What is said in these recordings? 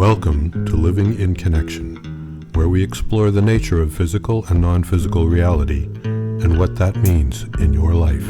Welcome to Living in Connection, where we explore the nature of physical and non-physical reality and what that means in your life.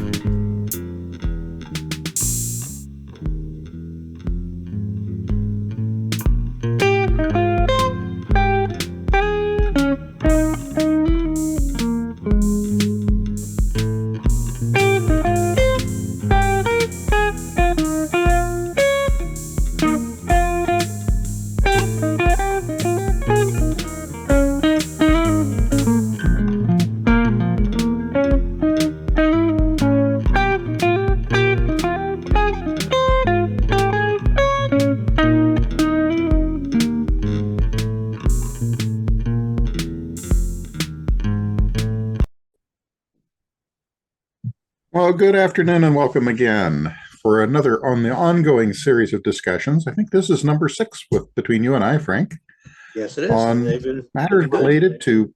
Well, good afternoon and welcome again for another on the ongoing series of discussions. I think this is number 6 between you and I, Frank, Yes, it is. on matters related to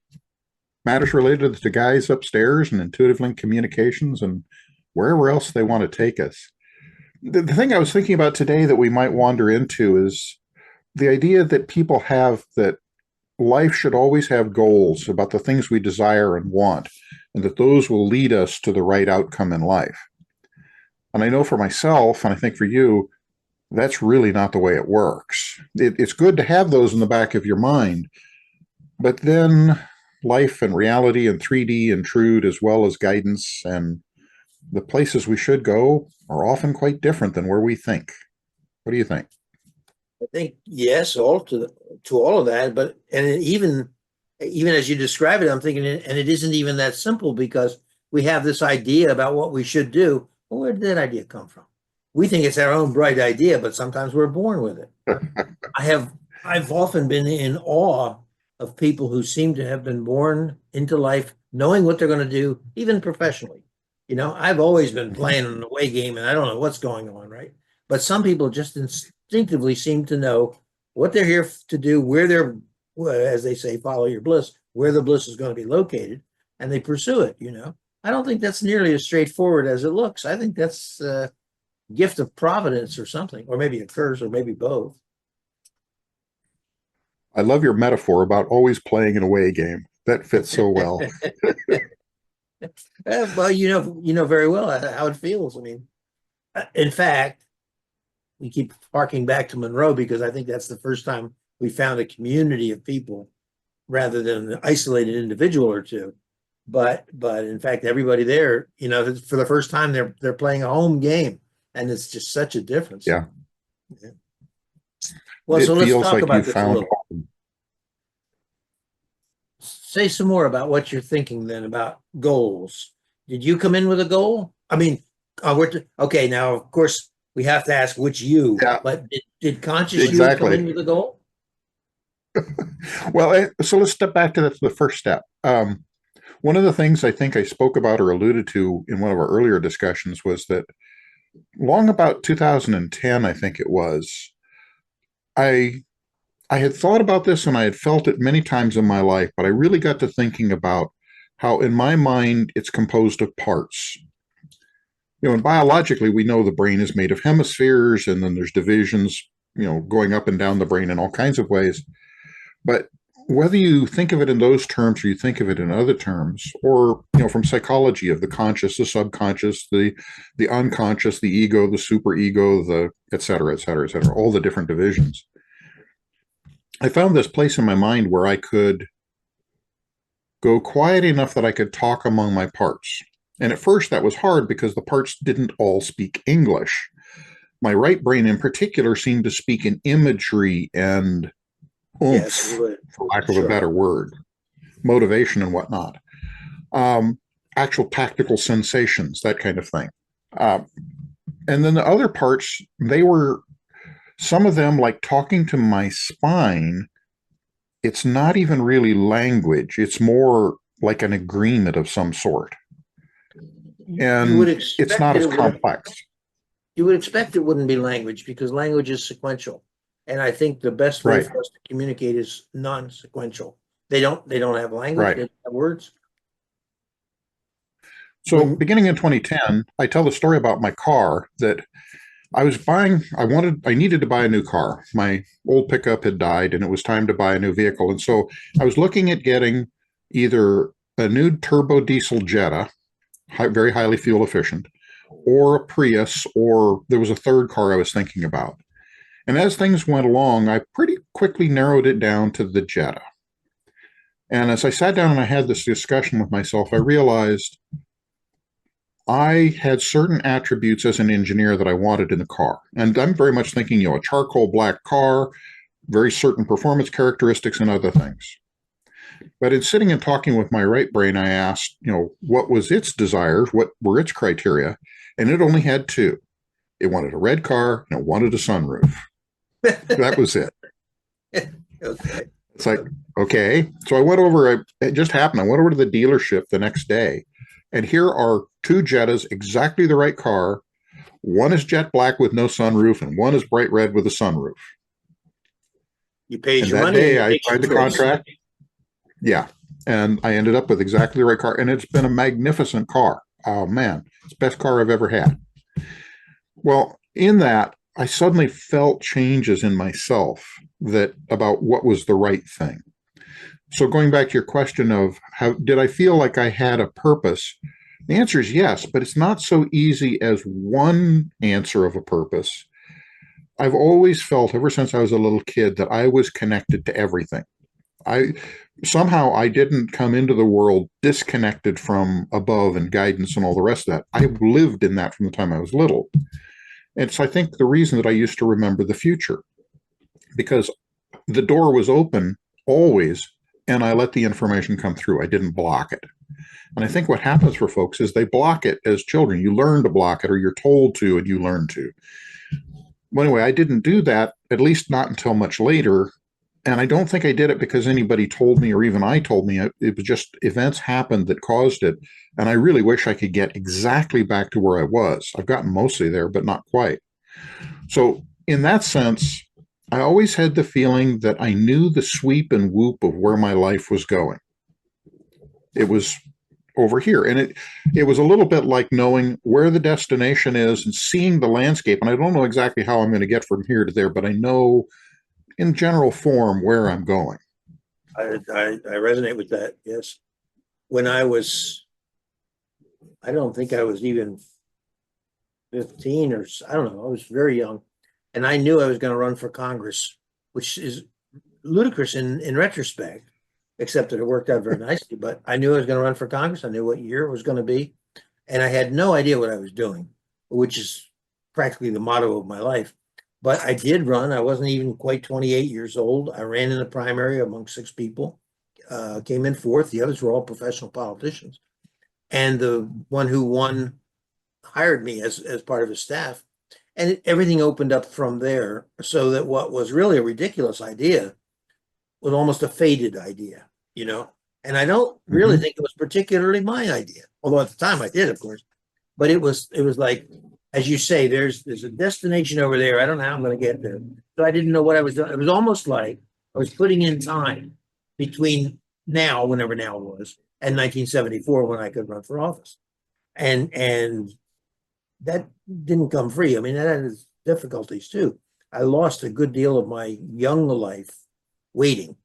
guys upstairs and intuitive link communications and wherever else they want to take us. The thing I was thinking about today that we might wander into is the idea that people have that life should always have goals about the things we desire and want, and that those will lead us to the right outcome in life. And I know for myself, and I think for you, that's really not the way it works. It's good to have those in the back of your mind, but then life and reality and 3D intrude, as well as guidance, and the places we should go are often quite different than where we think. What do you think? I think yes, all to all of that, but even as you describe it, I'm thinking, and it isn't even that simple because we have this idea about what we should do. Well, where did that idea come from? We think it's our own bright idea, but sometimes we're born with it. I've often been in awe of people who seem to have been born into life knowing what they're going to do, even professionally. You know, I've always been playing an away game and I don't know what's going on, right? But some people just instinctively seem to know what they're here to do, where they're, as they say, follow your bliss, where the bliss is going to be located, and they pursue it, you know. I don't think that's nearly as straightforward as it looks. I think that's a gift of providence or something, or maybe a curse, or maybe both. I love your metaphor about always playing an away game. That fits so well. Well, you know very well how it feels. I mean, in fact, we keep harking back to Monroe because I think that's the first time we found a community of people rather than an isolated individual or two. But in fact, everybody there, you know, for the first time, they're playing a home game, and it's just such a difference. Yeah. Well, it so let's feels talk like about you this a found little. home. Say some more about what you're thinking then about goals. Did you come in with a goal? I mean, okay. Now, of course, we have to ask which you. Yeah, but did conscious you come exactly. in with a goal? Well, so let's step back to the first step. One of the things I think I spoke about or alluded to in one of our earlier discussions was that long about 2010, I think it was, I had thought about this and I had felt it many times in my life, but I really got to thinking about how in my mind it's composed of parts. You know, and biologically, we know the brain is made of hemispheres, and then there's divisions, you know, going up and down the brain in all kinds of ways. But whether you think of it in those terms or you think of it in other terms, or, you know, from psychology of the conscious, the subconscious, the unconscious, the ego, the superego, the et cetera, et cetera, et cetera, all the different divisions, I found this place in my mind where I could go quiet enough that I could talk among my parts. And at first that was hard because the parts didn't all speak English. My right brain in particular seemed to speak in imagery and oomph, Yes, for lack of a better word, motivation and whatnot. Actual tactical sensations, that kind of thing. And then the other parts, they were, some of them, like talking to my spine, it's not even really language. It's more like an agreement of some sort. And it's not as complex. You would expect it wouldn't be language because language is sequential. And I think the best way for us to communicate is non-sequential. They don't have language, they don't have words. So beginning in 2010, I tell the story about my car that I needed to buy a new car. My old pickup had died and it was time to buy a new vehicle. And so I was looking at getting either a new turbo diesel Jetta, very highly fuel efficient, or a Prius, or there was a third car I was thinking about. And as things went along, I pretty quickly narrowed it down to the Jetta. And as I sat down and I had this discussion with myself, I realized I had certain attributes as an engineer that I wanted in the car. And I'm very much thinking, a charcoal black car, very certain performance characteristics and other things. But in sitting and talking with my right brain, I asked, what was its desires? What were its criteria? And it only had two. It wanted a red car and it wanted a sunroof. That was it. Okay. It's like, okay. So I went over, it just happened. I went over to the dealership the next day, and here are two Jettas, exactly the right car. One is jet black with no sunroof, and one is bright red with a sunroof. You paid And your that money. day I signed the contract. Yeah. And I ended up with exactly the right car. And it's been a magnificent car. Oh, man. It's the best car I've ever had. Well, in that, I suddenly felt changes in myself about what was the right thing. So going back to your question of how did I feel like I had a purpose? The answer is yes, but it's not so easy as one answer of a purpose. I've always felt ever since I was a little kid that I was connected to everything. Somehow I didn't come into the world disconnected from above and guidance and all the rest of that. I lived in that from the time I was little. And so I think the reason that I used to remember the future, because the door was open always, and I let the information come through. I didn't block it. And I think what happens for folks is they block it as children. You learn to block it, or you're told to, and you learn to. Well, anyway, I didn't do that, at least not until much later. And I don't think I did it because anybody told me, or even I told me. It was just events happened that caused it. And I really wish I could get exactly back to where I was. I've gotten mostly there, but not quite. So in that sense, I always had the feeling that I knew the sweep and whoop of where my life was going. It was over here. And it was a little bit like knowing where the destination is and seeing the landscape. And I don't know exactly how I'm going to get from here to there, but I know in general form where I'm going. I resonate with that. Yes. When I don't think I was even 15 or I don't know. I was very young, and I knew I was going to run for Congress, which is ludicrous in retrospect, except that it worked out very nicely. But I knew I was going to run for Congress. I knew what year it was going to be, and I had no idea what I was doing, which is practically the motto of my life. But I did run. I wasn't even quite 28 years old. I ran in the primary among 6 people, came in fourth. The others were all professional politicians. And the one who won hired me as part of his staff. And everything opened up from there, so that what was really a ridiculous idea was almost a faded idea, And I don't really think it was particularly my idea, although at the time I did, of course. But it was like, as you say, there's a destination over there. I don't know how I'm going to get there. So I didn't know what I was doing. It was almost like I was putting in time between now, whenever now was, and 1974 when I could run for office. And that didn't come free. I mean, that had its difficulties too. I lost a good deal of my young life waiting,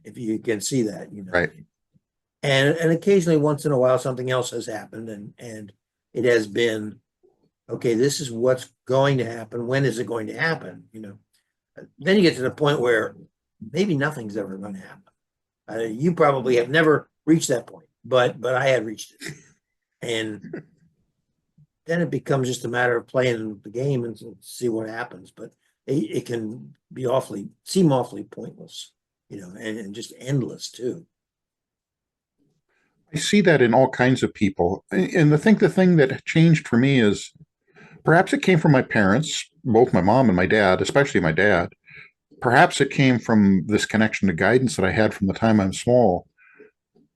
if you can see that, Right. And occasionally, once in a while, something else has happened, and it has been, okay, this is what's going to happen. When is it going to happen? Then you get to the point where maybe nothing's ever going to happen. You probably have never reached that point, but I had reached it. And then it becomes just a matter of playing the game and see what happens. But it can be seem awfully pointless, and just endless too. I see that in all kinds of people. And I think the thing that changed for me is perhaps it came from my parents, both my mom and my dad, especially my dad. Perhaps it came from this connection to guidance that I had from the time I'm small.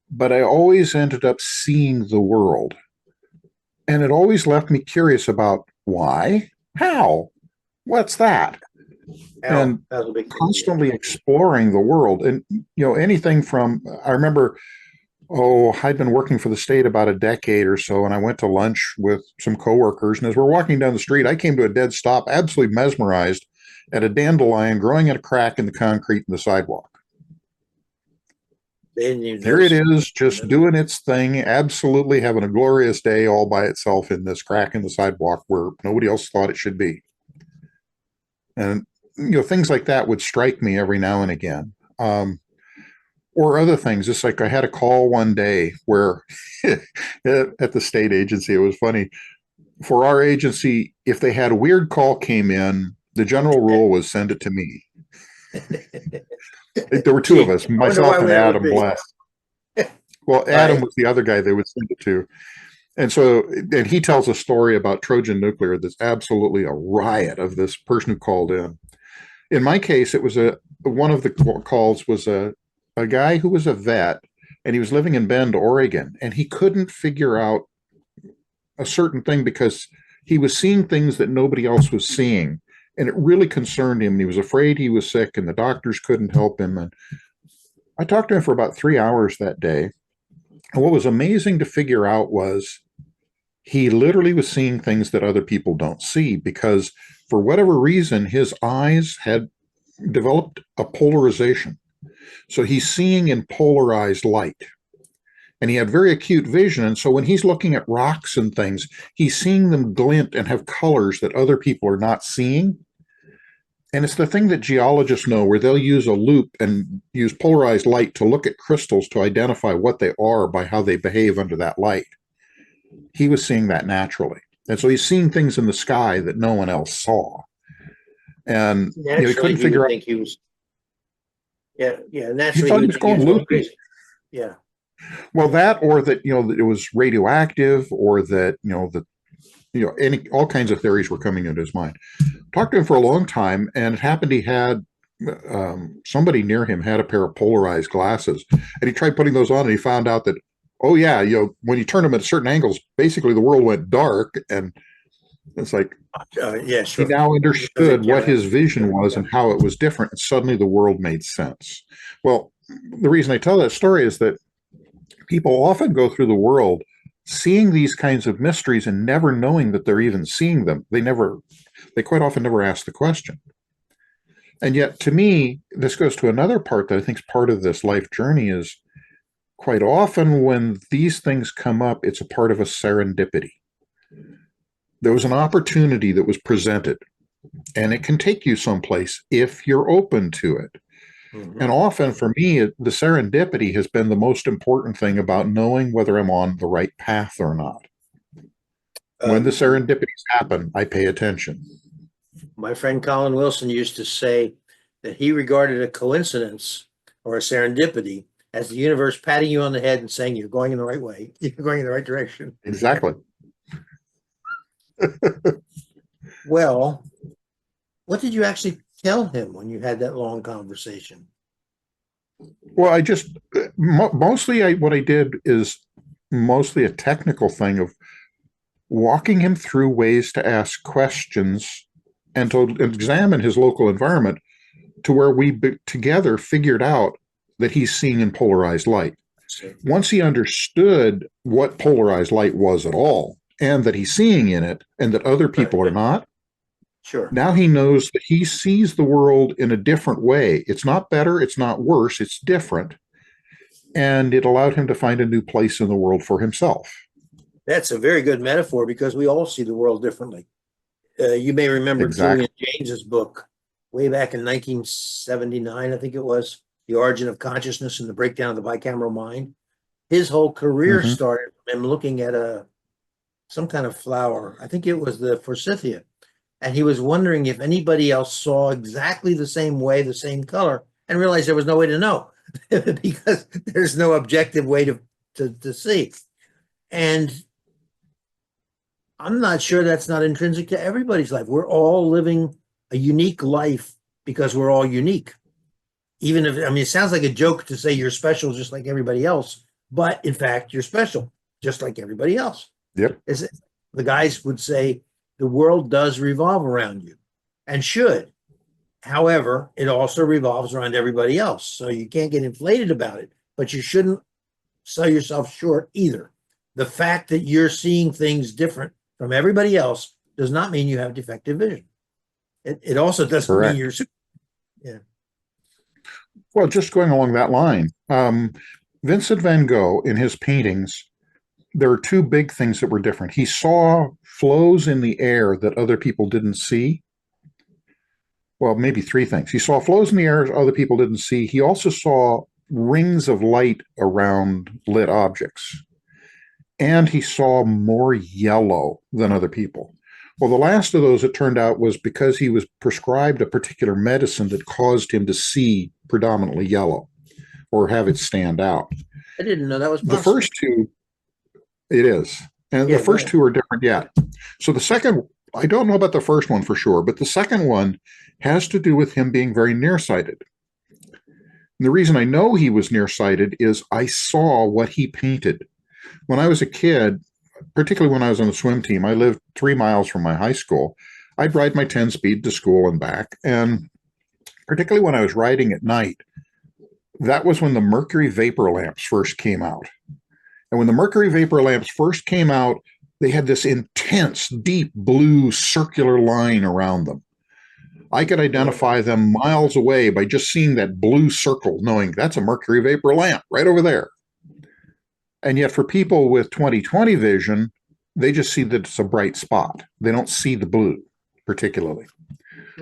But I always ended up seeing the world. And it always left me curious about why, how, what's that? And constantly exploring the world. And, anything from, I remember Oh, I'd been working for the state about a decade or so, and I went to lunch with some coworkers. And as we're walking down the street, I came to a dead stop, absolutely mesmerized at a dandelion growing at a crack in the concrete in the sidewalk. They didn't even There it notice. is, just doing its thing, absolutely having a glorious day all by itself in this crack in the sidewalk where nobody else thought it should be. And things like that would strike me every now and again. Or other things. It's like I had a call one day where at the state agency, it was funny. For our agency, if they had a weird call came in, the general rule was send it to me. There were two of Gee, us, I wonder why myself and that would Adam be. Bless. Well, Adam Right. was the other guy they would send it to. And he tells a story about Trojan nuclear that's absolutely a riot of this person who called in. In my case, it was one of the calls was a guy who was a vet, and he was living in Bend, Oregon, and he couldn't figure out a certain thing because he was seeing things that nobody else was seeing, and it really concerned him. He was afraid he was sick, and the doctors couldn't help him. And I talked to him for about 3 hours that day, and what was amazing to figure out was he literally was seeing things that other people don't see because for whatever reason his eyes had developed a polarization. So he's seeing in polarized light. And he had very acute vision. And so when he's looking at rocks and things, he's seeing them glint and have colors that other people are not seeing. And it's the thing that geologists know, where they'll use a loupe and use polarized light to look at crystals to identify what they are by how they behave under that light. He was seeing that naturally. And so he's seeing things in the sky that no one else saw. And he Naturally, couldn't he would figure out, think he was. Yeah, yeah. he Naturally, he thought he would was think he was going going loopy. crazy. Yeah. Well, that or that, that it was radioactive or that, any all kinds of theories were coming into his mind. Talked to him for a long time, and it happened he had somebody near him had a pair of polarized glasses, and he tried putting those on, and he found out that, oh yeah, when you turn them at certain angles, basically the world went dark, and it's like Yeah, he sure. now Because they understood what count. his vision was Yeah. and how it was different, and suddenly the world made sense. Well, the reason I tell that story is that people often go through the world seeing these kinds of mysteries and never knowing that they're even seeing them. They quite often never ask the question. And yet, to me, this goes to another part that I think is part of this life journey is quite often when these things come up, it's a part of a serendipity. There was an opportunity that was presented, and it can take you someplace if you're open to it. And Mhm. often for me, the serendipity has been the most important thing about knowing whether I'm on the right path or not. When the Um, serendipities happen, I pay attention. my friend Colin Wilson used to say that he regarded a coincidence or a serendipity as the universe patting you on the head and saying you're going in the right way, you're going in the right direction. Exactly. Well, what did you actually tell him when you had that long conversation? Well, I just mostly what I did is mostly a technical thing of walking him through ways to ask questions and to examine his local environment to where we together figured out that he's seeing in polarized light. Once he understood what polarized light was at all and that he's seeing in it and that other people are not, Sure. now he knows that he sees the world in a different way. It's not better, it's not worse, it's different. And it allowed him to find a new place in the world for himself. That's a very good metaphor because we all see the world differently. You may remember Exactly. Julian James's book way back in 1979, I think it was, The Origin of Consciousness and the Breakdown of the Bicameral Mind. His whole career Mm-hmm. started from him looking at some kind of flower. I think it was the forsythia. And he was wondering if anybody else saw exactly the same way, the same color, and realized there was no way to know because there's no objective way to see. And I'm not sure that's not intrinsic to everybody's life. We're all living a unique life because we're all unique. Even if, I mean, it sounds like a joke to say you're special just like everybody else, but in fact, you're special just like everybody else. Yep. The guys would say the world does revolve around you and should. However, it also revolves around everybody else. So you can't get inflated about it, but you shouldn't sell yourself short either. The fact that you're seeing things different from everybody else does not mean you have defective vision. It also doesn't mean Correct. you're yeah. Well, just going along that line, Vincent van Gogh, in his paintings, there are two big things that were different. He saw flows in the air that other people didn't see. Well, maybe three things. He saw flows in the air other people didn't see. He also saw rings of light around lit objects. And he saw more yellow than other people. Well, the last of those, it turned out, was because he was prescribed a particular medicine that caused him to see predominantly yellow or have it stand out. I didn't know that was possible. The first two, it is. And Yeah, the first two are different yet. So the second, I don't know about the first one for sure, but the second one has to do with him being very nearsighted. And the reason I know he was nearsighted is I saw what he painted. When I was a kid, particularly when I was on the swim team, I lived 3 miles from my high school. I'd ride my 10-speed to school and back. And particularly when I was riding at night, that was when the mercury vapor lamps first came out. And when the mercury vapor lamps first came out, they had this intense, deep blue circular line around them. I could identify them miles away by just seeing that blue circle, knowing that's a mercury vapor lamp right over there. And yet for people with 20/20 vision, they just see that it's a bright spot. They don't see the blue particularly.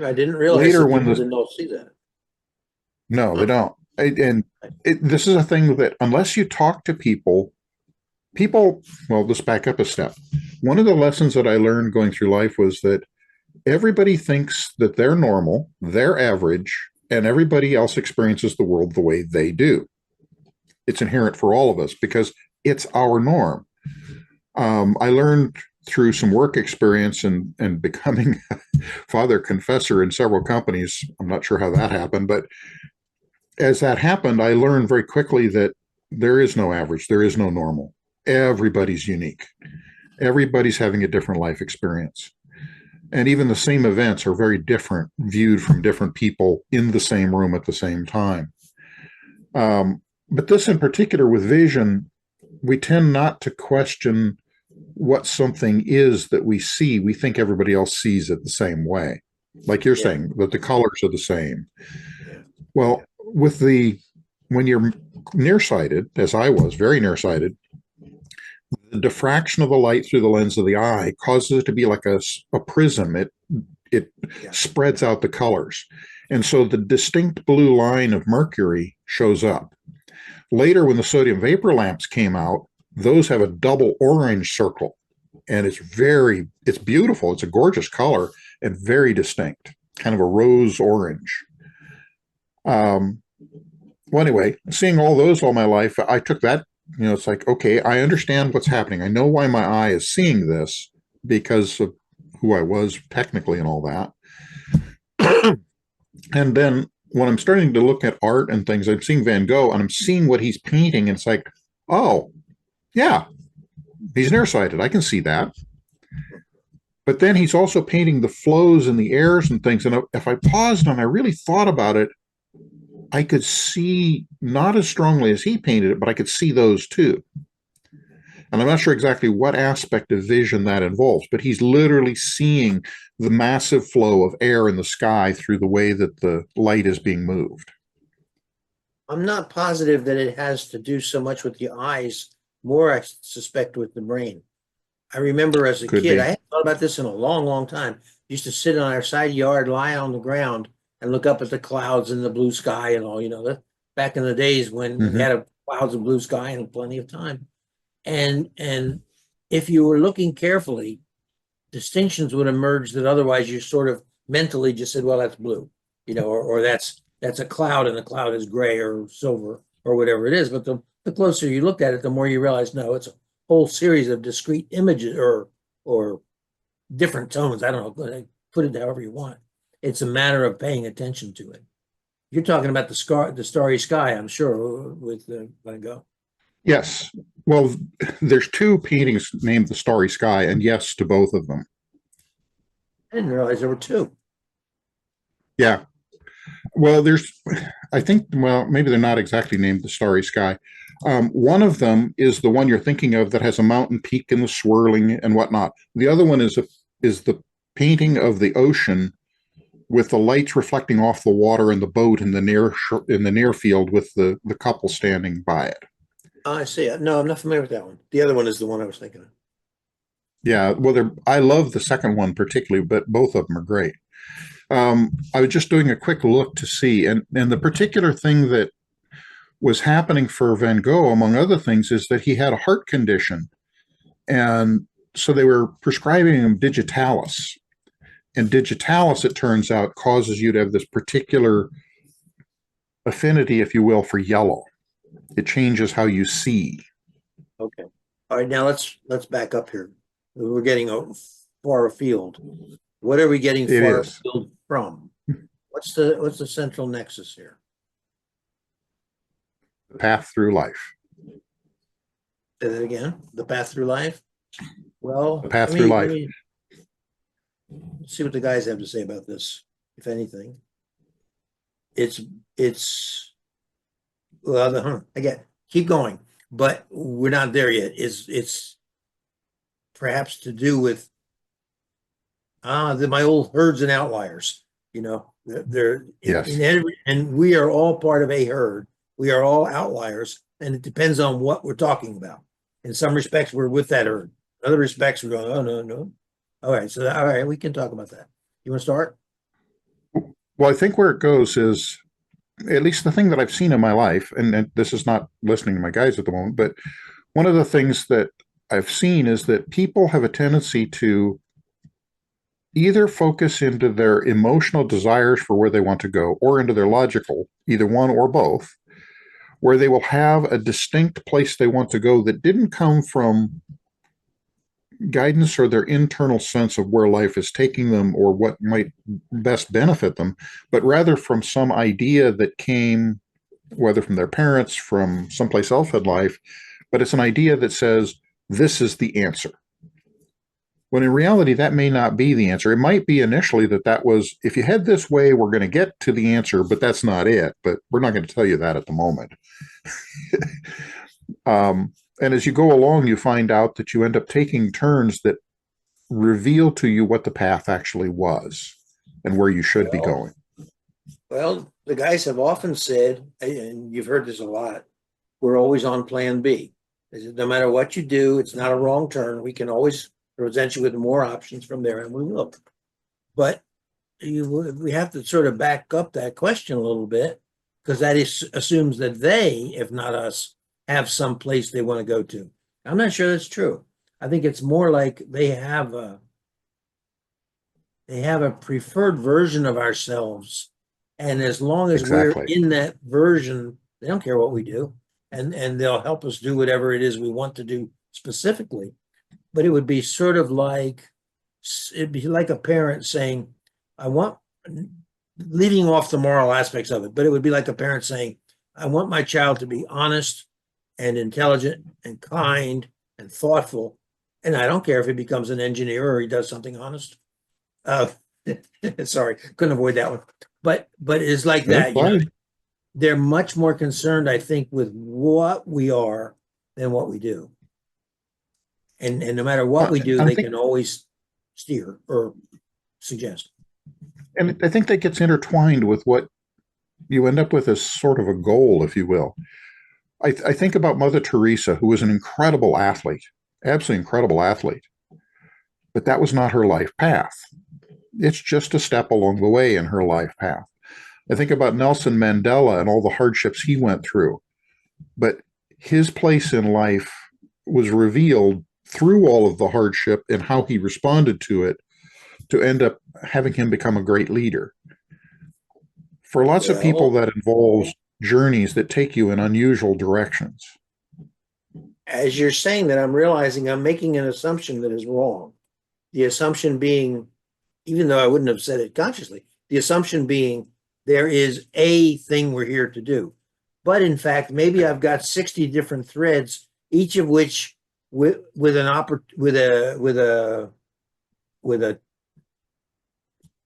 I didn't realize Later, that when people the- didn't all see that. No, they don't. This is a thing that unless you talk to people, well, let's back up a step. One of the lessons that I learned going through life was that everybody thinks that they're normal, they're average, and everybody else experiences the world the way they do. It's inherent for all of us because it's our norm. I learned through some work experience and becoming a father confessor in several companies. I'm not sure how that happened, but as that happened, I learned very quickly that there is no average, there is no normal. Everybody's unique. Everybody's having a different life experience. And even the same events are very different, viewed from different people in the same room at the same time. But this in particular with vision, we tend not to question what something is that we see. We think everybody else sees it the same way. Like you're saying, that the colors are the same. Well, when you're nearsighted, as I was, very nearsighted, the diffraction of the light through the lens of the eye causes it to be like a prism. It spreads out the colors. And so the distinct blue line of mercury shows up. Later, when the sodium vapor lamps came out, those have a double orange circle. And it's beautiful. It's a gorgeous color and very distinct, kind of a rose orange. Well, anyway, seeing all those all my life, I took that, it's like, okay, I understand what's happening. I know why my eye is seeing this because of who I was technically and all that. And then when I'm starting to look at art and things, I'm seeing Van Gogh and I'm seeing what he's painting. And it's like, oh, yeah, he's nearsighted. I can see that. But then he's also painting the flows and the airs and things. And if I paused and I really thought about it, I could see not as strongly as he painted it, but I could see those too. And I'm not sure exactly what aspect of vision that involves, but he's literally seeing the massive flow of air in the sky through the way that the light is being moved. I'm not positive that it has to do so much with the eyes, more I suspect with the brain. I remember as a kid, I hadn't thought about this in a long, long time. Used to sit on our side yard, lie on the ground, and look up at the clouds and the blue sky and all, back in the days when we had clouds and blue sky and plenty of time. And if you were looking carefully, distinctions would emerge that otherwise you sort of mentally just said, well, that's blue, or that's a cloud and the cloud is gray or silver or whatever it is. But the closer you looked at it, the more you realize, no, it's a whole series of discrete images or different tones. I don't know, put it however you want. It's a matter of paying attention to it. You're talking about the starry sky, I'm sure, with Van Gogh. Yes. Well, there's two paintings named The Starry Sky, and yes to both of them. I didn't realize there were two. Yeah. Well, maybe they're not exactly named The Starry Sky. One of them is the one you're thinking of that has a mountain peak and the swirling and whatnot. The other one is the painting of the ocean with the lights reflecting off the water and the boat in the near field with the couple standing by it. I see it. No, I'm not familiar with that one. The other one is the one I was thinking of. Yeah, well, I love the second one particularly, but both of them are great. I was just doing a quick look to see, and the particular thing that was happening for Van Gogh, among other things, is that he had a heart condition, and so they were prescribing him digitalis. And digitalis, it turns out, causes you to have this particular affinity, if you will, for yellow. It changes how you see. Okay. All right. Now let's back up here. We're getting far afield. What are we getting far afield from? What's the central nexus here? The path through life. Say that again. The path through life. Well, the path through life. Let's see what the guys have to say about this, if anything. It's well, again, keep going, but we're not there yet. It's perhaps to do with my old herds and outliers. You know, they're yes. And we are all part of a herd. We are all outliers, and it depends on what we're talking about. In some respects, we're with that herd. In other respects, we're going, oh no. All right, we can talk about that. You want to start? Well, I think where it goes is, at least the thing that I've seen in my life, and this is not listening to my guys at the moment, but one of the things that I've seen is that people have a tendency to either focus into their emotional desires for where they want to go, or into their logical, either one or both, where they will have a distinct place they want to go that didn't come from guidance or their internal sense of where life is taking them or what might best benefit them, but rather from some idea that came, whether from their parents, from someplace else in life, but it's an idea that says, this is the answer. When in reality, that may not be the answer. It might be initially that was, if you head this way, we're going to get to the answer, but that's not it. But we're not going to tell you that at the moment. And as you go along, you find out that you end up taking turns that reveal to you what the path actually was and where you should be going. Well, the guys have often said, and you've heard this a lot, we're always on plan B. No matter what you do, it's not a wrong turn. We can always present you with more options from there, and we will. But we have to sort of back up that question a little bit, because that assumes that they, if not us, have some place they want to go to. I'm not sure that's true. I think it's more like they have a preferred version of ourselves, and as long as we're in that version, they don't care what we do, and they'll help us do whatever it is we want to do specifically. But it would be sort of like, it'd be like a parent saying, leaving off the moral aspects of it, but it would be like a parent saying, I want my child to be honest and intelligent and kind and thoughtful, and I don't care if he becomes an engineer or he does something honest. Sorry, couldn't avoid that one. But it's like that. You know, they're much more concerned, I think, with what we are than what we do. And no matter what we do, they can always steer or suggest. And I think that gets intertwined with what you end up with as sort of a goal, if you will. I think about Mother Teresa, who was an incredible athlete, absolutely incredible athlete, but that was not her life path. It's just a step along the way in her life path. I think about Nelson Mandela and all the hardships he went through, but his place in life was revealed through all of the hardship and how he responded to it to end up having him become a great leader. For lots of people, that involves journeys that take you in unusual directions. As you're saying that, I'm realizing I'm making an assumption that is wrong. The assumption being, even though I wouldn't have said it consciously, the assumption being there is a thing we're here to do. But in fact, maybe I've got 60 different threads, each of which with an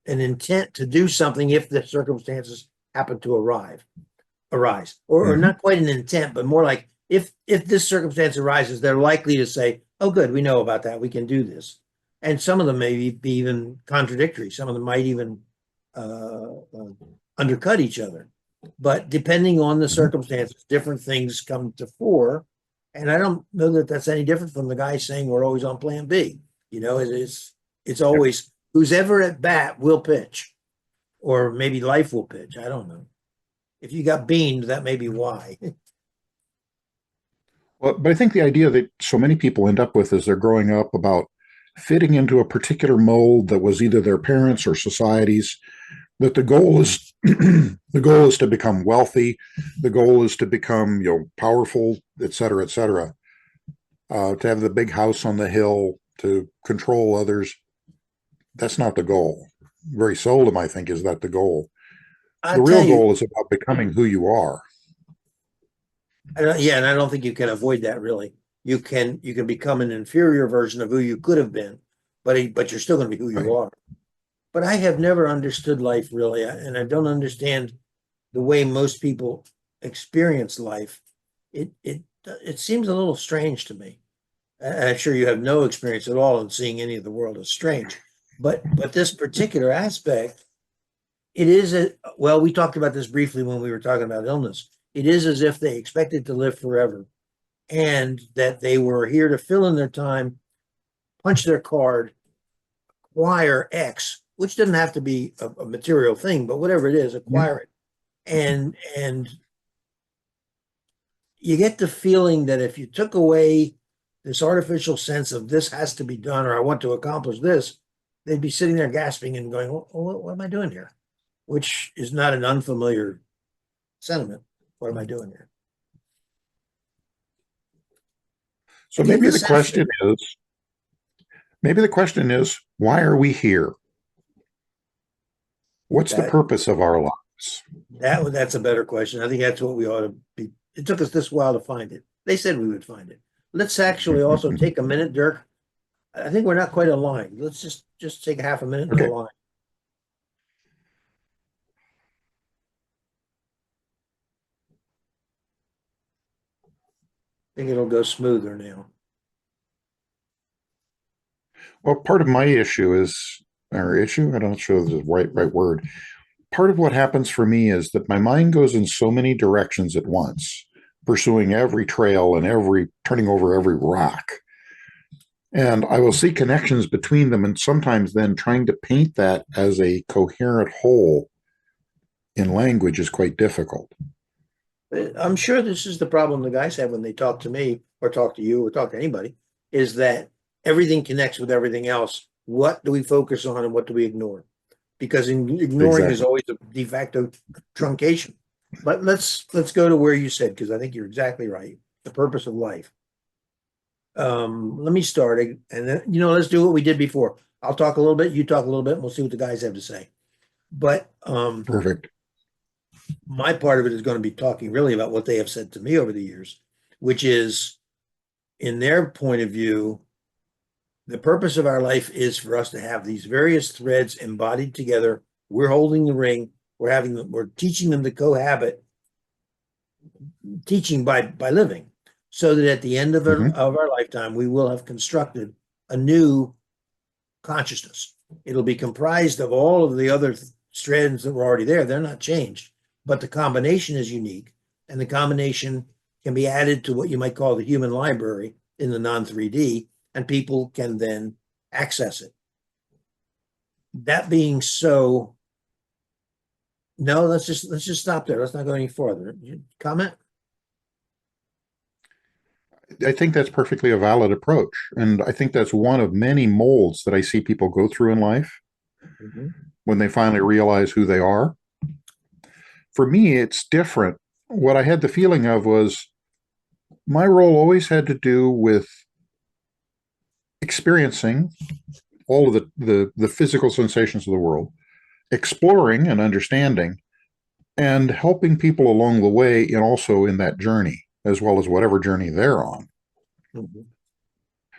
intent to do something if the circumstances happen to arise, or not quite an intent, but more like if this circumstance arises, they're likely to say, "Oh, good, we know about that. We can do this." And some of them may be even contradictory. Some of them might even undercut each other. But depending on the circumstances, different things come to fore. And I don't know that that's any different from the guy saying we're always on plan B. It's always who's ever at bat will pitch, or maybe life will pitch. I don't know. If you got beamed, that may be why. Well, but I think the idea that so many people end up with as they're growing up about fitting into a particular mold that was either their parents or society's, that the goal is the goal is to become wealthy, the goal is to become powerful, et cetera, to have the big house on the hill, to control others. That's not the goal. Very seldom, I think, is that the goal. The real goal is about becoming who you are. Yeah, and I don't think you can avoid that really. You can become an inferior version of who you could have been, but you're still going to be who you are. But I have never understood life really, and I don't understand the way most people experience life. It seems a little strange to me. And I'm sure you have no experience at all in seeing any of the world as strange. But this particular aspect, it is well, we talked about this briefly when we were talking about illness. It is as if they expected to live forever, and that they were here to fill in their time, punch their card, acquire X, which doesn't have to be a material thing, but whatever it is, acquire it. And you get the feeling that if you took away this artificial sense of this has to be done, or I want to accomplish this, they'd be sitting there gasping and going, what am I doing here? Which is not an unfamiliar sentiment. What am I doing here? So maybe the question is, why are we here? What's the purpose of our lives? That's a better question. I think that's what we ought to be. It took us this while to find it. They said we would find it. Let's actually also take a minute, Dirk. I think we're not quite aligned. Let's just take half a minute and align. I think it'll go smoother now. Well, part of my issue is, or issue, I'm not sure the right word. Part of what happens for me is that my mind goes in so many directions at once, pursuing every trail and turning over every rock. And I will see connections between them, and sometimes then trying to paint that as a coherent whole in language is quite difficult. I'm sure this is the problem the guys have when they talk to me or talk to you or talk to anybody, is that everything connects with everything else. What do we focus on and what do we ignore? Because ignoring is always a de facto truncation. But let's go to where you said, because I think you're exactly right. The purpose of life. Let me start, and then let's do what we did before. I'll talk a little bit, you talk a little bit, and we'll see what the guys have to say. But perfect. My part of it is going to be talking really about what they have said to me over the years, which is, in their point of view, the purpose of our life is for us to have these various threads embodied together. We're holding the ring. We're teaching them to cohabit, teaching by living, so that at the end of our lifetime, we will have constructed a new consciousness. It'll be comprised of all of the other strands that were already there. They're not changed, but the combination is unique, and the combination can be added to what you might call the human library in the non-3D, and people can then access it. That being so, no, let's just stop there. Let's not go any further. Comment? I think that's perfectly a valid approach. And I think that's one of many molds that I see people go through in life when they finally realize who they are. For me, it's different. What I had the feeling of was my role always had to do with experiencing all of the physical sensations of the world, exploring and understanding, and helping people along the way, and also in that journey, as well as whatever journey they're on,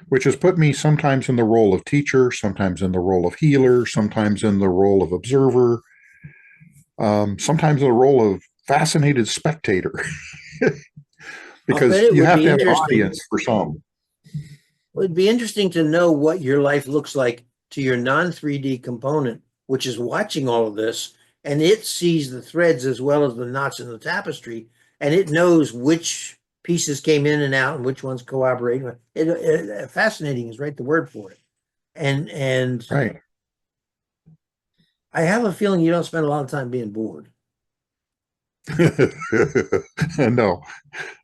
which has put me sometimes in the role of teacher, sometimes in the role of healer, sometimes in the role of observer, sometimes in the role of fascinated spectator. I'll bet because it you would have be to have an interesting. audience for some. It'd be interesting to know what your life looks like to your non 3D component, which is watching all of this, and it sees the threads as well as the knots in the tapestry, and it knows which pieces came in and out and which ones cooperate. Fascinating is right the word for it. And Right. I have a feeling you don't spend a lot of time being bored. No.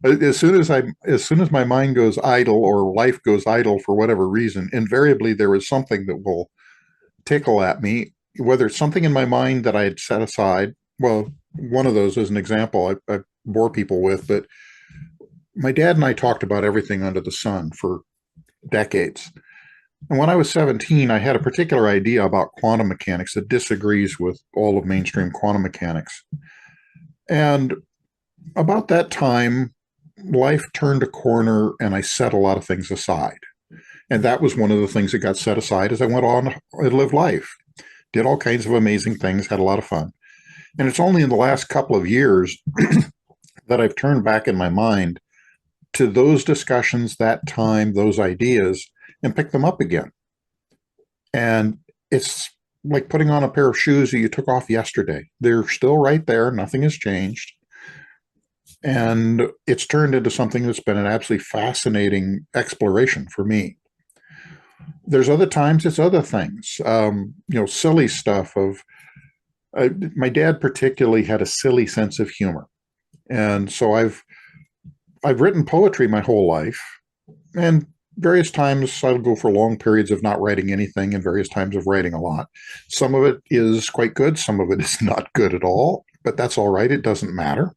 As soon as my mind goes idle or life goes idle for whatever reason, invariably there is something that will tickle at me, whether it's something in my mind that I had set aside. Well, one of those is an example I bore people with, but my dad and I talked about everything under the sun for decades. And when I was 17, I had a particular idea about quantum mechanics that disagrees with all of mainstream quantum mechanics. And about that time, life turned a corner and I set a lot of things aside. And that was one of the things that got set aside as I went on and lived life. Did all kinds of amazing things, had a lot of fun. And it's only in the last couple of years that I've turned back in my mind to those discussions, that time, those ideas, and picked them up again. And it's like putting on a pair of shoes that you took off yesterday. They're still right there. Nothing has changed. And it's turned into something that's been an absolutely fascinating exploration for me. There's other times it's other things, silly stuff of, my dad particularly had a silly sense of humor. And so I've written poetry my whole life, and various times I'll go for long periods of not writing anything and various times of writing a lot. Some of it is quite good. Some of it is not good at all, but that's all right. It doesn't matter.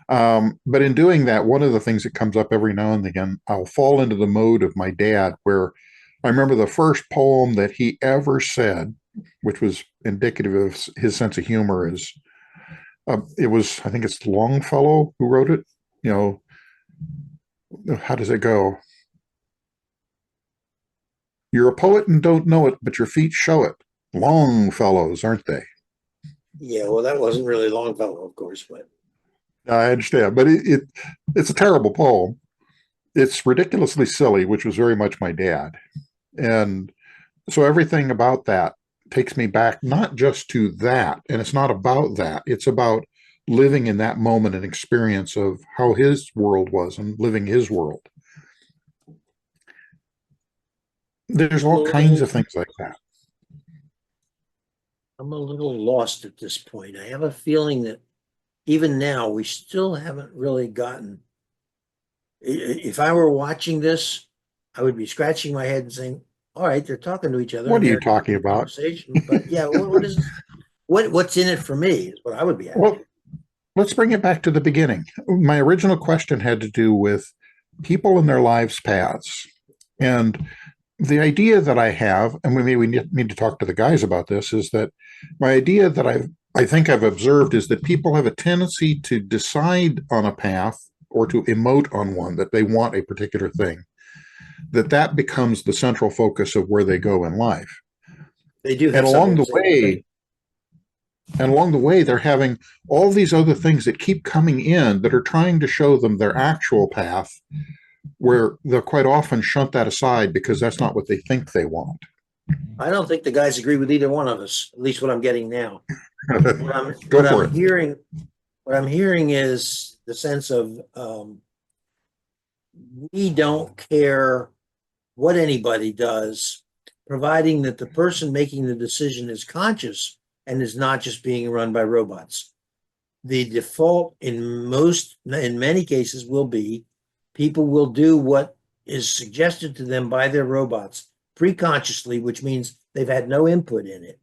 But in doing that, one of the things that comes up every now and again, I'll fall into the mode of my dad, where I remember the first poem that he ever said, which was indicative of his sense of humor, is it was, I think it's Longfellow who wrote it. How does it go? You're a poet and don't know it, but your feet show it. Longfellows, aren't they? Yeah, well, that wasn't really Longfellow, of course, but I understand, but it's a terrible poem. It's ridiculously silly, which was very much my dad. And so everything about that takes me back, not just to that, and it's not about that. It's about living in that moment and experience of how his world was and living his world. There's all kinds of things like that. I'm a little lost at this point. I have a feeling that even now we still haven't really gotten. If I were watching this, I would be scratching my head and saying, "All right, they're talking to each other. What are you talking about?" Conversation, but yeah, what is what's in it for me is what I would be asking. Well, let's bring it back to the beginning. My original question had to do with people in their lives' paths. And the idea that I have, and we need to talk to the guys about this, is that my idea that I think I've observed is that people have a tendency to decide on a path or to emote on one, that they want a particular thing, that becomes the central focus of where they go in life. They do have and along the way, and along the way, they're having all these other things that keep coming in that are trying to show them their actual path, where they'll quite often shunt that aside because that's not what they think they want. I don't think the guys agree with either one of us, at least what I'm getting now. Go for it. What I'm hearing is the sense of we don't care what anybody does, providing that the person making the decision is conscious and is not just being run by robots. The default in many cases will be people will do what is suggested to them by their robots pre-consciously, which means they've had no input in it.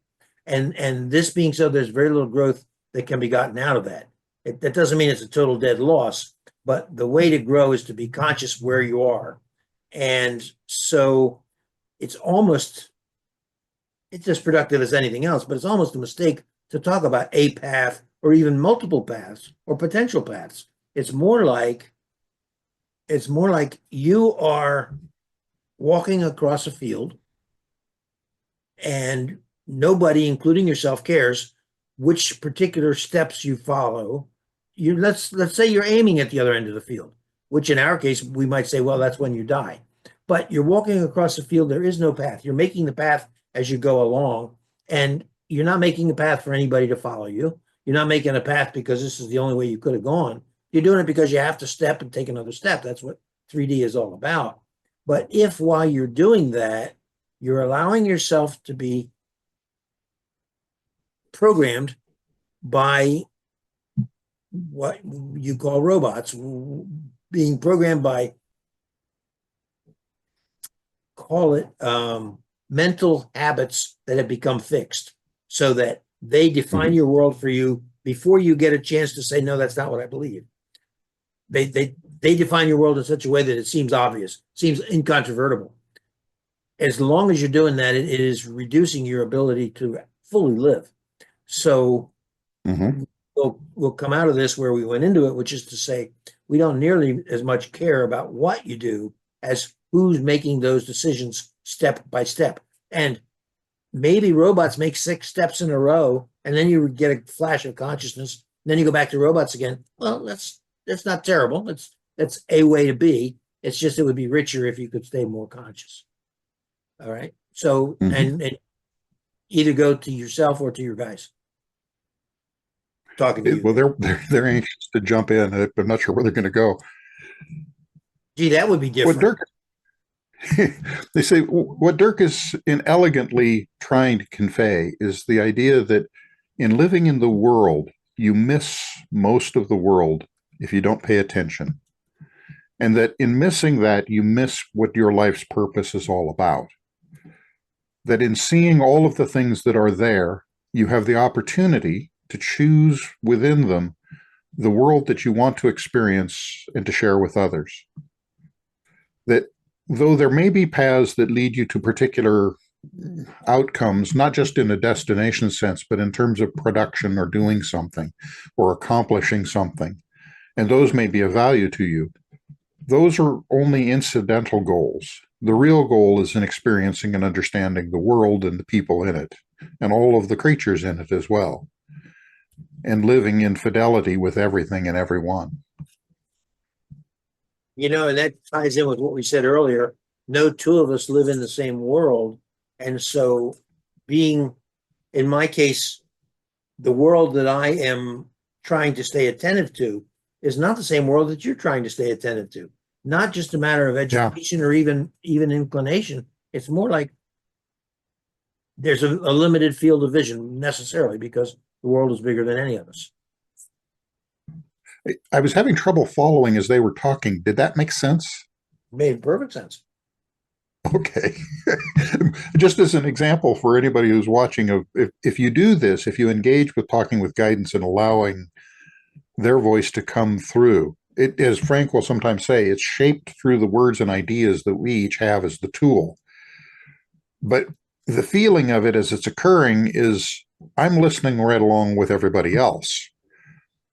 And this being so, there's very little growth that can be gotten out of that. That doesn't mean it's a total dead loss, but the way to grow is to be conscious where you are. And so it's as productive as anything else, but it's almost a mistake to talk about a path or even multiple paths or potential paths. It's more like you are walking across a field and nobody, including yourself, cares which particular steps you follow. Let's say you're aiming at the other end of the field. which in our case, we might say, well, that's when you die. But you're walking across the field, there is no path. You're making the path as you go along, and you're not making a path for anybody to follow you. You're not making a path because this is the only way you could have gone. You're doing it because you have to step and take another step. That's what 3D is all about. But if while you're doing that, you're allowing yourself to be programmed by what you call robots, being programmed by, call it mental habits that have become fixed, so that they define your world for you before you get a chance to say, no, that's not what I believe. They define your world in such a way that it seems obvious, seems incontrovertible. As long as you're doing that, it is reducing your ability to fully live. So we'll come out of this where we went into it, which is to say, we don't nearly as much care about what you do as who's making those decisions step by step. And maybe robots make 6 steps in a row, and then you get a flash of consciousness, and then you go back to robots again. Well, that's not terrible. That's a way to be. It's just it would be richer if you could stay more conscious. All right. So and either go to yourself or to your guys. Talking to you. Well, they're anxious to jump in. I'm not sure where they're going to go. Gee, that would be different. They say what Dirk is inelegantly trying to convey is the idea that in living in the world, you miss most of the world if you don't pay attention. And that in missing that, you miss what your life's purpose is all about. That in seeing all of the things that are there, you have the opportunity to choose within them the world that you want to experience and to share with others. That though there may be paths that lead you to particular outcomes, not just in a destination sense, but in terms of production or doing something or accomplishing something, and those may be of value to you, those are only incidental goals. The real goal is in experiencing and understanding the world and the people in it, and all of the creatures in it as well, and living in fidelity with everything and everyone. And that ties in with what we said earlier. No two of us live in the same world. And so being, in my case, the world that I am trying to stay attentive to is not the same world that you're trying to stay attentive to. Not just a matter of education or even inclination. It's more like there's a limited field of vision necessarily because the world is bigger than any of us. I was having trouble following as they were talking. Did that make sense? Made perfect sense. Okay. Just as an example for anybody who's watching, if you do this, if you engage with talking with guidance and allowing their voice to come through, it, as Frank will sometimes say, it's shaped through the words and ideas that we each have as the tool. But the feeling of it as it's occurring is I'm listening right along with everybody else.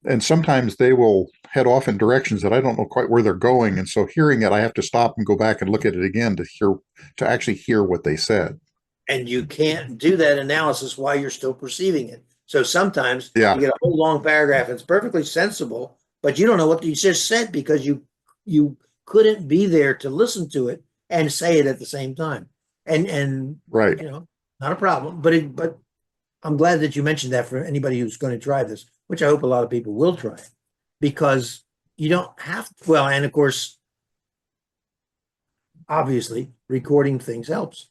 And sometimes they will head off in directions that I don't know quite where they're going. And so hearing it, I have to stop and go back and look at it again to actually hear what they said. And you can't do that analysis while you're still perceiving it. So sometimes you get a whole long paragraph. It's perfectly sensible, but you don't know what you just said because you couldn't be there to listen to it and say it at the same time. And right, not a problem. But I'm glad that you mentioned that for anybody who's going to try this, which I hope a lot of people will try, because you don't have to, well, and of course, obviously recording things helps,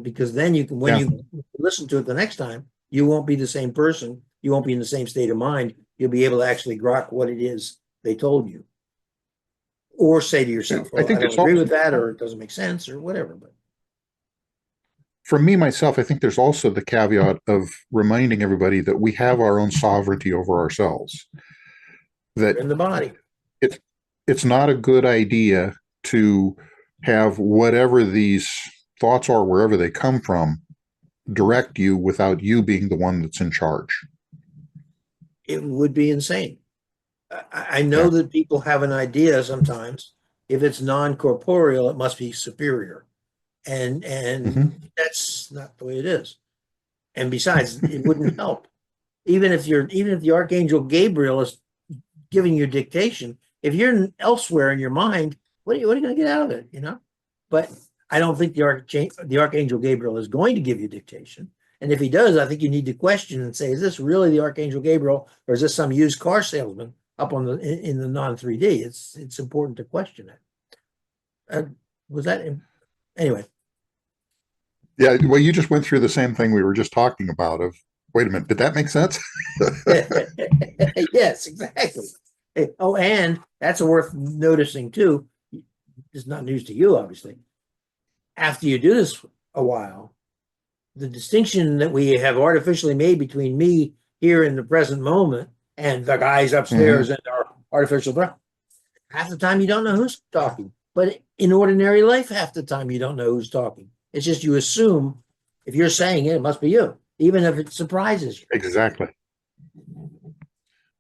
because then you can, when you listen to it the next time, you won't be the same person. You won't be in the same state of mind. You'll be able to actually grok what it is they told you, or say to yourself, well, I don't agree with that, or it doesn't make sense, or whatever. But for me, myself, I think there's also the caveat of reminding everybody that we have our own sovereignty over ourselves. That in the body. It's not a good idea to have whatever these thoughts are, wherever they come from, direct you without you being the one that's in charge. It would be insane. I know that people have an idea sometimes, if it's non-corporeal, it must be superior. And that's not the way it is. And besides, it wouldn't help. Even if the Archangel Gabriel is giving you dictation, if you're elsewhere in your mind, what are you going to get out of it? But I don't think the Archangel Gabriel is going to give you dictation. And if he does, I think you need to question and say, is this really the Archangel Gabriel, or is this some used car salesman up on in the non 3D? It's important to question it. Was that anyway? Yeah, well, you just went through the same thing we were just talking about of, wait a minute, did that make sense? Yes, exactly. Oh, and that's worth noticing too. It's not news to you, obviously. After you do this a while, the distinction that we have artificially made between me here in the present moment and the guys upstairs in our artificial breath, half the time you don't know who's talking. But in ordinary life, half the time you don't know who's talking. It's just you assume if you're saying it, it must be you, even if it surprises you. Exactly.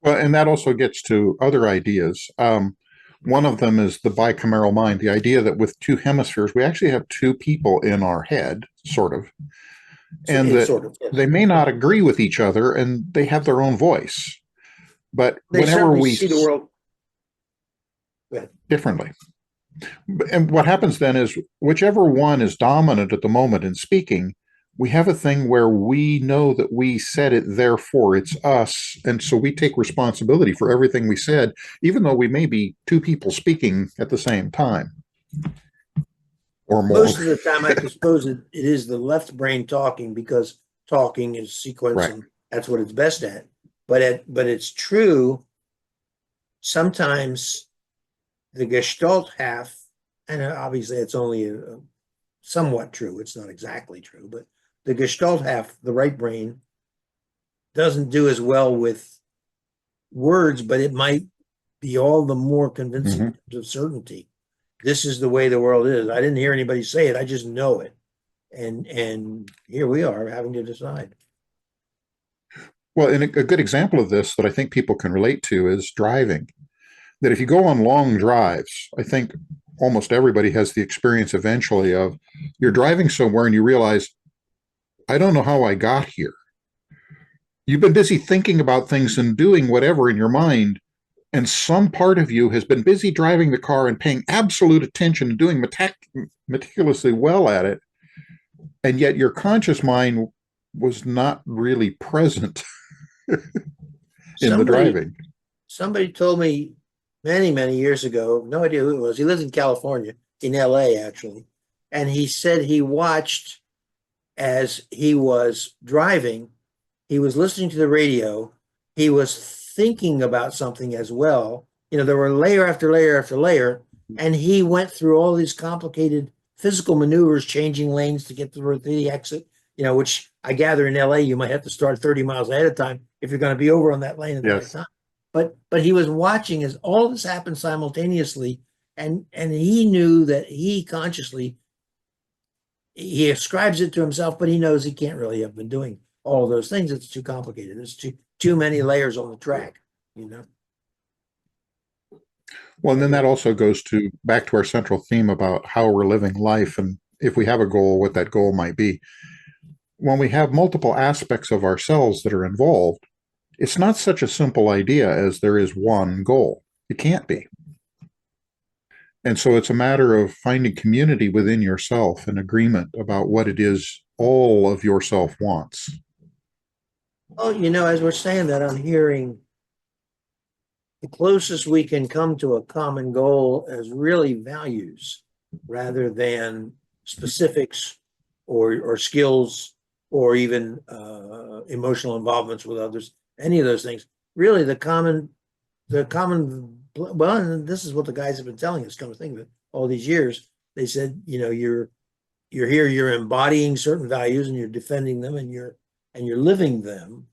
Well, and that also gets to other ideas. One of them is the bicameral mind, the idea that with two hemispheres, we actually have two people in our head, sort of, and that Sort of, yes. they may not agree with each other and they have their own voice. But They whenever we see the world differently. And what happens then is whichever one is dominant at the moment in speaking, we have a thing where we know that we said it, therefore it's us. And so we take responsibility for everything we said, even though we may be two people speaking at the same time. Or more. Most of the time, I suppose it is the left brain talking, because talking is sequencing. Right. That's what it's best at. But it's true. Sometimes the Gestalt half, and obviously it's only somewhat true. It's not exactly true, but the Gestalt half, the right brain, doesn't do as well with words, but it might be all the more convincing in terms of certainty. This is the way the world is. I didn't hear anybody say it. I just know it. And here we are having to decide. Well, and a good example of this that I think people can relate to is driving. That if you go on long drives, I think almost everybody has the experience eventually of you're driving somewhere and you realize, I don't know how I got here. You've been busy thinking about things and doing whatever in your mind, and some part of you has been busy driving the car and paying absolute attention and doing meticulously well at it, and yet your conscious mind was not really present in the driving. Somebody told me many, many years ago, no idea who it was. He lives in California, in LA, actually. And he said he watched as he was driving, he was listening to the radio, he was thinking about something as well. There were layer after layer after layer, and he went through all these complicated physical maneuvers, changing lanes to get through the exit, which I gather in LA, you might have to start 30 miles ahead of time if you're going to be over on that lane at the right time. But he was watching as all this happened simultaneously, and he knew that he consciously, he ascribes it to himself, but he knows he can't really have been doing all of those things. It's too complicated. There's too many layers on the track, Well, and then that also goes back to our central theme about how we're living life, and if we have a goal, what that goal might be. When we have multiple aspects of ourselves that are involved, it's not such a simple idea as there is one goal. It can't be. And so it's a matter of finding community within yourself and agreement about what it is all of yourself wants. Well, as we're saying that, I'm hearing the closest we can come to a common goal as really values rather than specifics or skills or even emotional involvements with others. Any of those things, really the common, well, and this is what the guys have been telling us, kind of thing, that all these years, they said, you're here, you're embodying certain values and you're defending them and you're living them.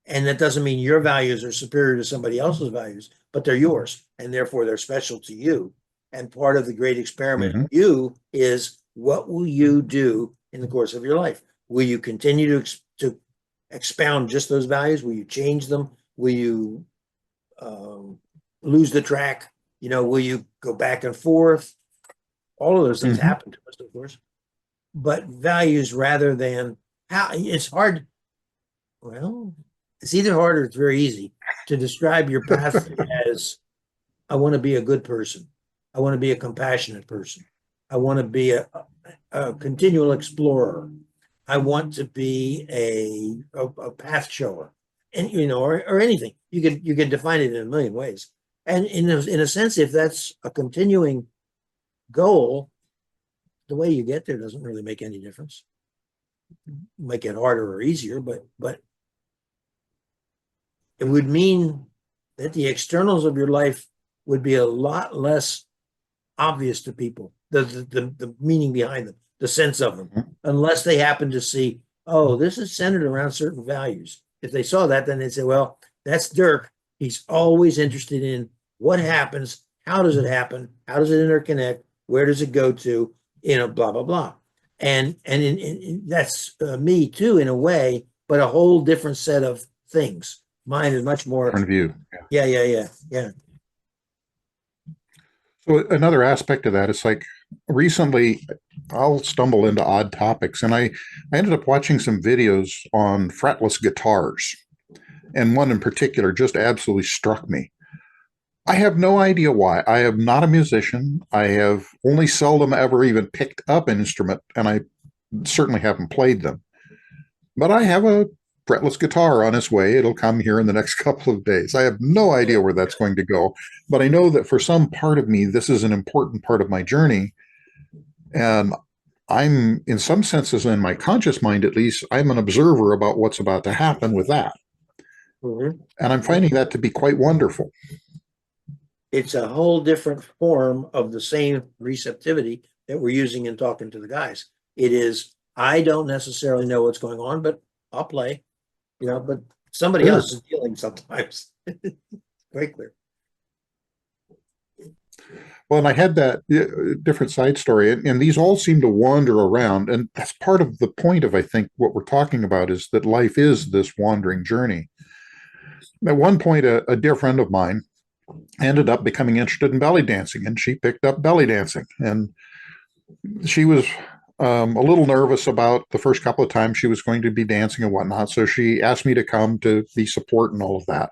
And that doesn't mean your values are superior to somebody else's values, but they're yours. And therefore they're special to you. And part of the great experiment for you is, what will you do in the course of your life? Will you continue to expound just those values? Will you change them? Will you lose the track? Will you go back and forth? All of those things happen to us, of course. But values rather than how, it's hard. Well, it's either hard or it's very easy to describe your path as I want to be a good person. I want to be a compassionate person. I want to be a continual explorer. I want to be a path shower, and or anything. You can define it in a million ways. And in a sense, if that's a continuing goal, the way you get there doesn't really make any difference. It might get harder or easier, but it would mean that the externals of your life would be a lot less obvious to people, the meaning behind them, the sense of them, unless they happen to see, oh, this is centered around certain values. If they saw that, then they'd say, well, that's Dirk. He's always interested in what happens, how does it happen, how does it interconnect, where does it go to, blah, blah, blah. And that's me too, in a way, but a whole different set of things. Mine is much more Different view. Yeah. So another aspect of that is like recently I'll stumble into odd topics, and I ended up watching some videos on fretless guitars, and one in particular just absolutely struck me. I have no idea why. I am not a musician. I have only seldom ever even picked up an instrument, and I certainly haven't played them. But I have a fretless guitar on its way. It'll come here in the next couple of days. I have no idea where that's going to go, but I know that for some part of me, this is an important part of my journey. And I'm, in some senses, in my conscious mind at least, I'm an observer about what's about to happen with that. Mm-hmm. And I'm finding that to be quite wonderful. It's a whole different form of the same receptivity that we're using in talking to the guys. It is, I don't necessarily know what's going on, but I'll play, but somebody else is dealing sometimes. Very clear. Well, and I had that different side story, and these all seem to wander around. And that's part of the point of, I think, what we're talking about is that life is this wandering journey. At one point, a dear friend of mine ended up becoming interested in belly dancing, and she picked up belly dancing. And she was a little nervous about the first couple of times she was going to be dancing and whatnot. So she asked me to come to be support and all of that.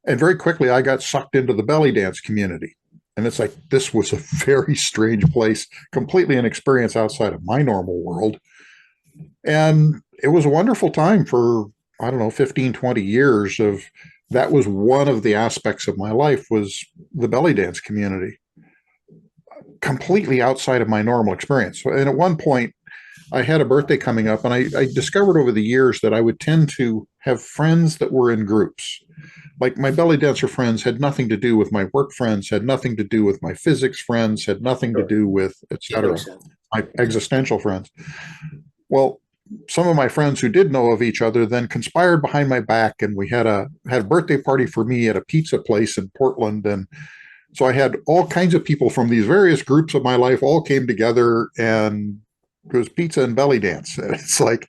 And very quickly, I got sucked into the belly dance community. And it's like, this was a very strange place, completely an experience outside of my normal world. And it was a wonderful time for, 15, 20 years of, that was one of the aspects of my life, was the belly dance community, completely outside of my normal experience. And at one point, I had a birthday coming up, and I discovered over the years that I would tend to have friends that were in groups. Like my belly dancer friends had nothing to do with my work friends, had nothing to do with my physics friends, had nothing to do with, etc. My existential friends. Well, some of my friends who did know of each other then conspired behind my back, and we had a birthday party for me at a pizza place in Portland. And so I had all kinds of people from these various groups of my life all came together, and it was pizza and belly dance. And it's like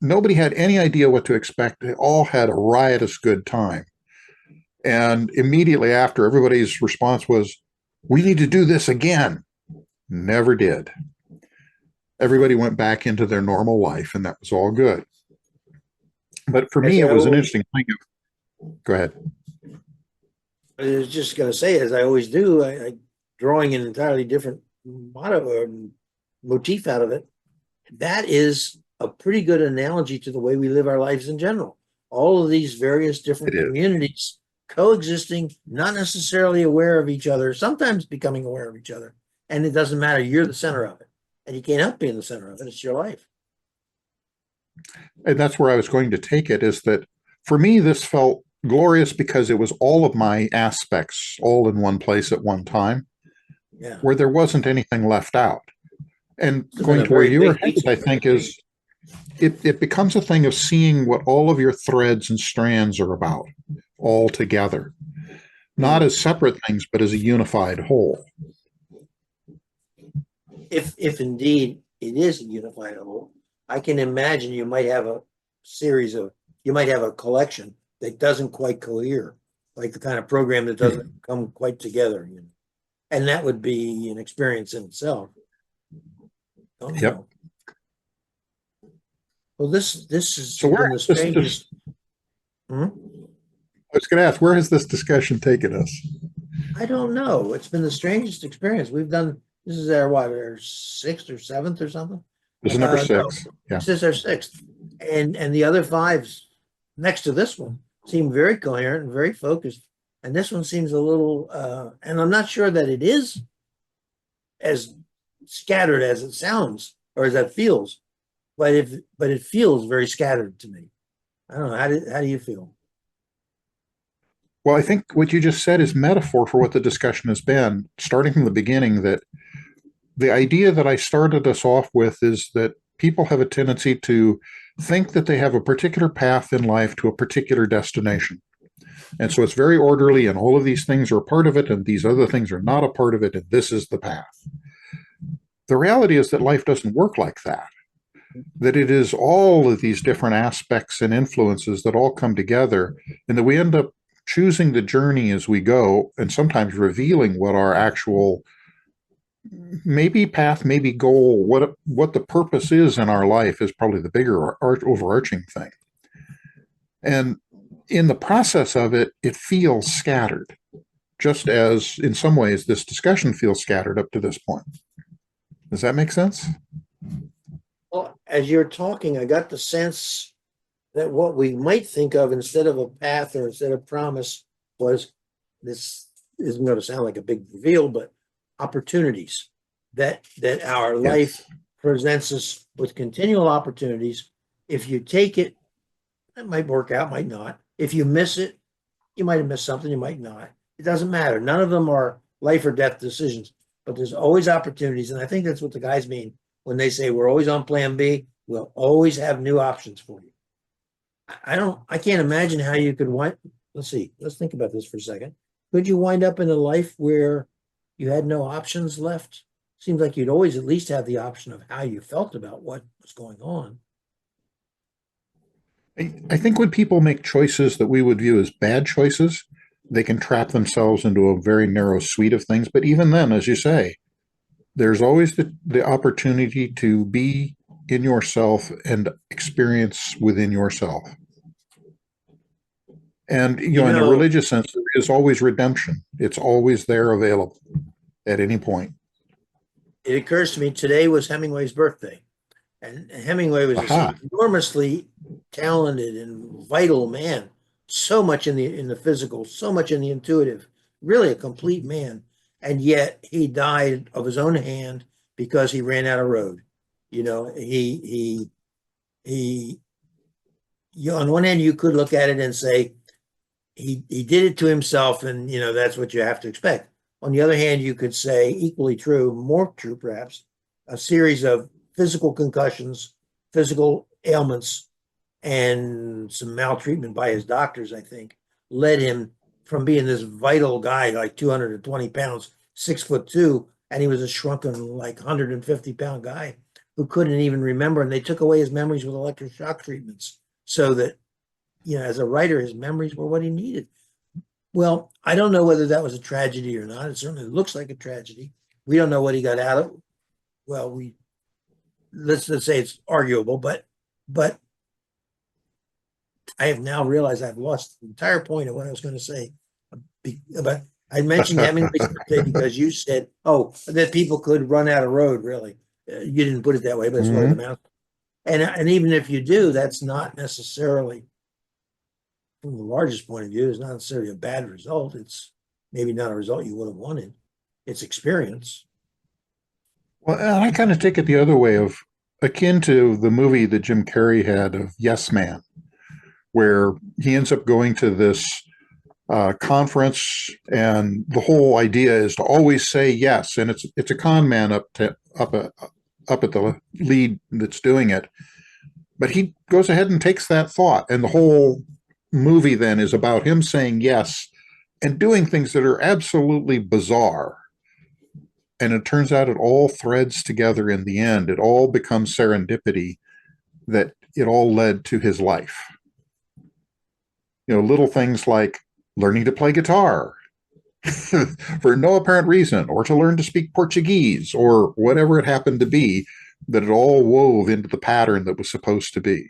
nobody had any idea what to expect. They all had a riotous good time. And immediately after, everybody's response was, we need to do this again. Never did. Everybody went back into their normal life, and that was all good. But for me, it was an interesting thing. Go ahead. I was just going to say, as I always do, I drawing an entirely different motto or motif out of it. That is a pretty good analogy to the way we live our lives in general. All of these various different communities coexisting, not necessarily aware of each other, sometimes becoming aware of each other. And it doesn't matter. You're the center of it. And you can't help being the center of it. It's your life. And that's where I was going to take it, is that for me, this felt glorious because it was all of my aspects all in one place at one time, where there wasn't anything left out. And going to where you were headed, I think, is it becomes a thing of seeing what all of your threads and strands are about all together, not as separate things, but as a unified whole. If indeed it is a unified whole, I can imagine you might have a collection that doesn't quite cohere, like the kind of program that doesn't come quite together, and that would be an experience in itself. Yep. Well, this is so the strangest. I was going to ask, where has this discussion taken us? I don't know. It's been the strangest experience. We've done, this is our, what, our sixth or seventh or something? This is number No, 6. Yeah. this is our sixth. And the other fives next to this one seem very coherent and very focused. And this one seems a little, and I'm not sure that it is as scattered as it sounds or as it feels, but it feels very scattered to me. I don't know. How do you feel? Well, I think what you just said is metaphor for what the discussion has been, starting from the beginning, that the idea that I started us off with is that people have a tendency to think that they have a particular path in life to a particular destination. And so it's very orderly, and all of these things are a part of it, and these other things are not a part of it, and this is the path. The reality is that life doesn't work like that, that it is all of these different aspects and influences that all come together, and that we end up choosing the journey as we go, and sometimes revealing what our actual maybe path, maybe goal, what the purpose is in our life is probably the bigger overarching thing. And in the process of it, it feels scattered, just as in some ways this discussion feels scattered up to this point. Does that make sense? Well, as you're talking, I got the sense that what we might think of instead of a path or instead of promise was, this isn't going to sound like a big reveal, but opportunities that our life presents us with continual opportunities. If you take it, it might work out, might not. If you miss it, you might have missed something, you might not. It doesn't matter. None of them are life or death decisions, but there's always opportunities. And I think that's what the guys mean when they say we're always on plan B. We'll always have new options for you. I can't imagine how you could let's think about this for a second. Could you wind up in a life where you had no options left? Seems like you'd always at least have the option of how you felt about what was going on. I think when people make choices that we would view as bad choices, they can trap themselves into a very narrow suite of things. But even then, as you say, there's always the opportunity to be in yourself and experience within yourself. And, in a religious sense, there is always redemption. It's always there available at any point. It occurs to me today was Hemingway's birthday. And Hemingway was an enormously talented and vital man. So much in the physical, so much in the intuitive, really a complete man. And yet he died of his own hand because he ran out of road. He on one hand, you could look at it and say, he did it to himself, and that's what you have to expect. On the other hand, you could say, equally true, more true perhaps, a series of physical concussions, physical ailments, and some maltreatment by his doctors, I think, led him from being this vital guy, like 220 pounds, 6'2", and he was a shrunken, like 150-pound guy who couldn't even remember. And they took away his memories with electroshock treatments so that, as a writer, his memories were what he needed. Well, I don't know whether that was a tragedy or not. It certainly looks like a tragedy. We don't know what he got out of. Well, let's say it's arguable, but I have now realized I've lost the entire point of what I was going to say. But I mentioned Hemingway's birthday because you said, that people could run out of road, really. You didn't put it that way, but it's what it amounts to. And even if you do, that's not necessarily, from the largest point of view, it's not necessarily a bad result. It's maybe not a result you would have wanted. It's experience. Well, and I kind of take it the other way, of akin to the movie that Jim Carrey had of Yes Man, where he ends up going to this conference, and the whole idea is to always say yes, and it's a con man up at the lead that's doing it, but he goes ahead and takes that thought, and the whole movie then is about him saying yes and doing things that are absolutely bizarre. And it turns out it all threads together in the end. It all becomes serendipity, that it all led to his life. Little things like learning to play guitar for no apparent reason, or to learn to speak Portuguese, or whatever it happened to be, that it all wove into the pattern that was supposed to be.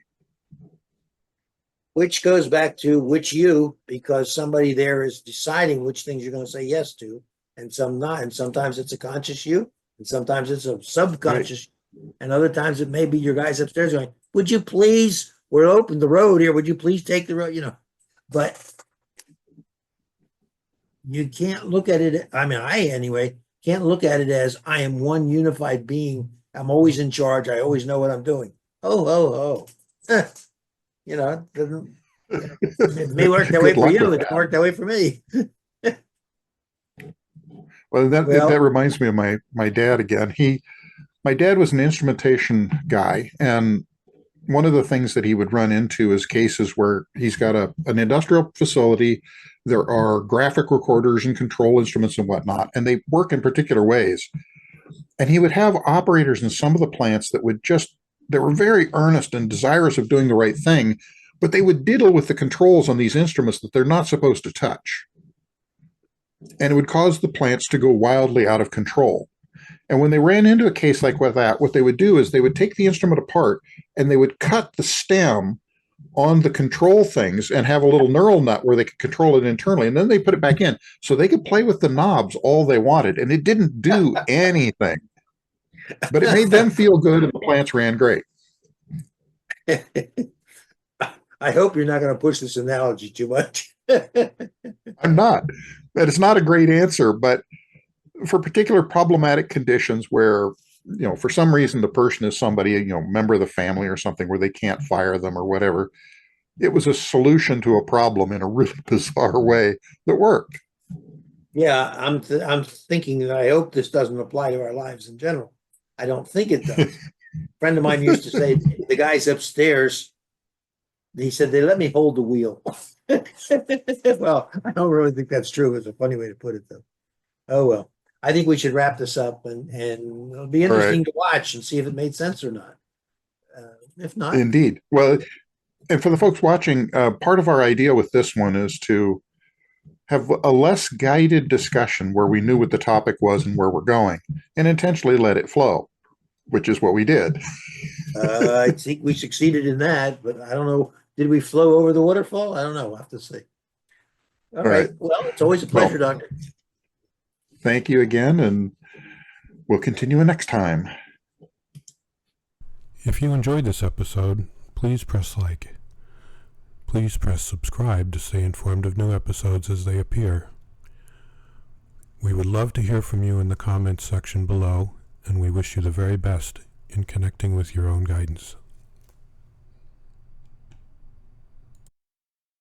which goes back to which you, because somebody there is deciding which things you're going to say yes to and some not. And sometimes it's a conscious you, and sometimes it's a subconscious, and other times it may be your guys upstairs going, would you please, we're open the road here, would you please take the road, but you can't look at it. I mean, I anyway can't look at it as I am one unified being. I'm always in charge. I always know what I'm doing. Oh. It doesn't. It may work that way for you. It didn't work that way for me. Well, that reminds me of my dad again. My dad was an instrumentation guy, and one of the things that he would run into is cases where he's got an industrial facility. There are graphic recorders and control instruments and whatnot, and they work in particular ways. And he would have operators in some of the plants that they were very earnest and desirous of doing the right thing, but they would diddle with the controls on these instruments that they're not supposed to touch. And it would cause the plants to go wildly out of control. And when they ran into a case like that, what they would do is they would take the instrument apart and they would cut the stem on the control things and have a little neural nut where they could control it internally. And then they put it back in so they could play with the knobs all they wanted. And it didn't do anything, but it made them feel good and the plants ran great. I hope you're not going to push this analogy too much. I'm not. That is not a great answer, but for particular problematic conditions where, for some reason the person is somebody, member of the family or something where they can't fire them or whatever, it was a solution to a problem in a really bizarre way that worked. Yeah, I'm thinking that I hope this doesn't apply to our lives in general. I don't think it does. A friend of mine used to say, the guys upstairs, he said, they let me hold the wheel. Well, I don't really think that's true. It's a funny way to put it, though. Oh, well. I think we should wrap this up, and it'll be interesting to watch and see if it made sense or not. If not. Indeed. Well, and for the folks watching, part of our idea with this one is to have a less guided discussion where we knew what the topic was and where we're going, and intentionally let it flow, which is what we did. I think we succeeded in that, but I don't know. Did we flow over the waterfall? I don't know. We'll have to see. All right. Well, it's always a pleasure, Doctor. Thank you again, and we'll continue next time. If you enjoyed this episode, please press like. Please press subscribe to stay informed of new episodes as they appear. We would love to hear from you in the comments section below, and we wish you the very best in connecting with your own guidance.